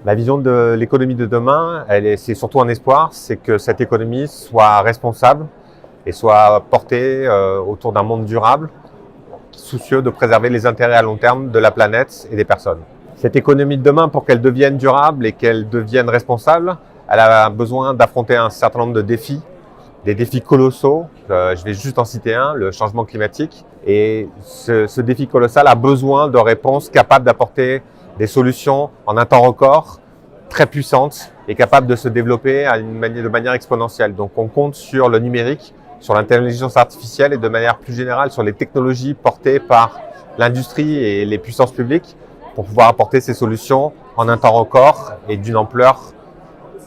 La vision de l'économie de demain, c'est surtout un espoir, c'est que cette économie soit responsable et soit portée autour d'un monde durable, soucieux de préserver les intérêts à long terme de la planète et des personnes. Cette économie de demain, pour qu'elle devienne durable et qu'elle devienne responsable, elle a besoin d'affronter un certain nombre de défis, des défis colossaux. Je vais juste en citer un, le changement climatique. Et ce défi colossal a besoin de réponses capables d'apporter des solutions en un temps record, très puissantes et capables de se développer de manière exponentielle. Donc on compte sur le numérique, sur l'intelligence artificielle et de manière plus générale sur les technologies portées par l'industrie et les puissances publiques pour pouvoir apporter ces solutions en un temps record et d'une ampleur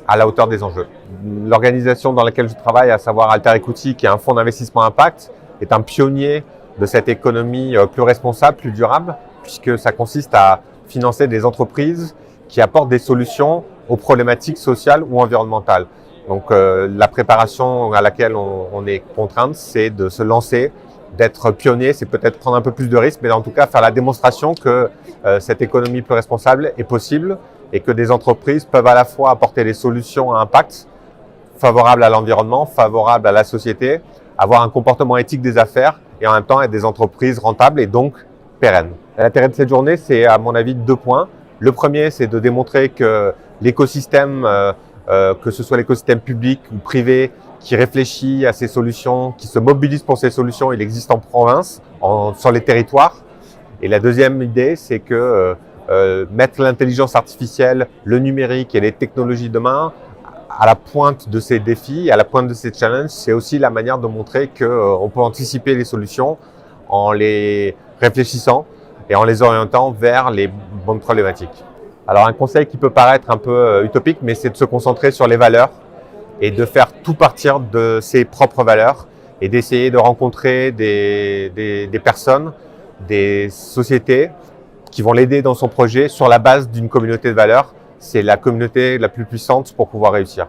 à la hauteur des enjeux. L'organisation dans laquelle je travaille, à savoir Alter Equity, qui est un fonds d'investissement impact, est un pionnier de cette économie plus responsable, plus durable, puisque ça consiste à financer des entreprises qui apportent des solutions aux problématiques sociales ou environnementales. Donc la préparation à laquelle on est contrainte, c'est de se lancer, d'être pionnier, c'est peut-être prendre un peu plus de risques, mais en tout cas faire la démonstration que cette économie plus responsable est possible et que des entreprises peuvent à la fois apporter des solutions à impact favorables à l'environnement, favorables à la société, avoir un comportement éthique des affaires et en même temps être des entreprises rentables et donc pérennes. L'intérêt de cette journée, c'est à mon avis 2 points. Le premier, c'est de démontrer que l'écosystème, que ce soit l'écosystème public ou privé, qui réfléchit à ces solutions, qui se mobilise pour ces solutions, il existe en province, sur les territoires. Et la deuxième idée, c'est que mettre l'intelligence artificielle, le numérique et les technologies de demain à la pointe de ces défis, à la pointe de ces challenges, c'est aussi la manière de montrer qu'on peut anticiper les solutions en les réfléchissant et en les orientant vers les bonnes problématiques. Alors un conseil qui peut paraître un peu utopique, mais c'est de se concentrer sur les valeurs et de faire tout partir de ses propres valeurs et d'essayer de rencontrer des personnes, des sociétés qui vont l'aider dans son projet sur la base d'une communauté de valeurs. C'est la communauté la plus puissante pour pouvoir réussir.